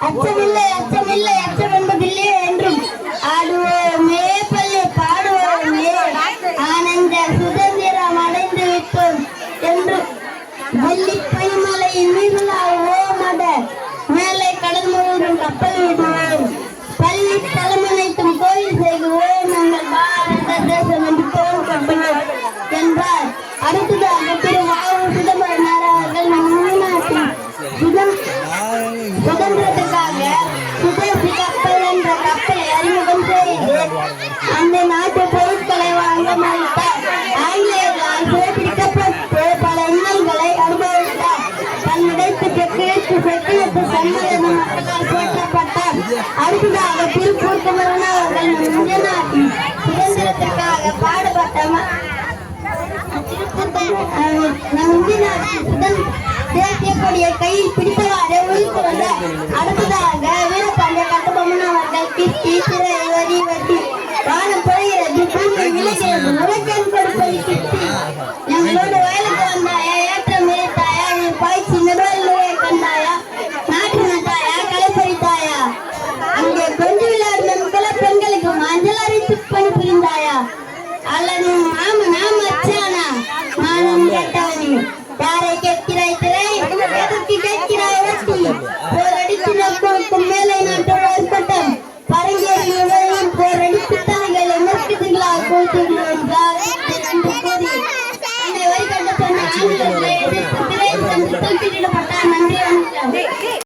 அச்சமில்லை அச்சமில்லை அச்சம் என்பதில்லை என்றும் ஆடுவோமே பள்ளி பாடுவோமே ஆனந்த சுதந்திரம் அடைந்து விட்டோம் என்றும் வெள்ளி பனிமலையின் மீதுலாவோம் அட மேலே கடல் முழுவதும் கப்பல் விடுவோம் பள்ளி தலைமனைத்தும் கோயில் செய்வோம் நாங்கள் பாரத தேசம் என்று தோன்றும் என்றார். அடுத்ததாக திரு வாவு சிதம்பரனார் அவர்கள் நம் நாட்டின் சுதந்திரத்துக்காக சுதேசி கப்பல் என்ற கப்பலை அறிமுகம் செய்து அந்த நாட்டு பொருட்களை வாங்க மறுத்தார். ஆங்கிலேயர்களால் சிறைப்பிடிக்கப்பட்டு பல இன்னல்களை அனுபவித்தார். தன்னிடத்துக்கு கிழக்கு செக்கிழக்கு சம்மதம் மக்களால் போற்றப்பட்டார். அடுத்ததாக திருப்பூர் குமரன் அவர்கள் இந்திய நாட்டின் சுதந்திரத்திற்காக பாடுபட்ட தேசிய கொடியை கையில் பிடித்தவாறு உயிர்த்து வந்தார். அடுத்ததாக வீரபாண்டிய கட்டபொம்மன் அவர்கள் கிட்டி சிறை வரி வட்டி வானம் பொழிகிறது பூமி விளைகிறது உலகம் கொடுப்பது கிட்டி எங்களோடு வயலுக்கு வந்தாயா ஏற்றம் மிதித்தாயா நீ பாய்ச்சி நிபுணர்களே கண்டாயா நாட்டு நட்டாயா கலைப்பறித்தாயா அங்கே கொஞ்சு விளையாடும் பெண்களுக்கு மஞ்சள் அரைத்து பணி புரிந்தாயா அல்லது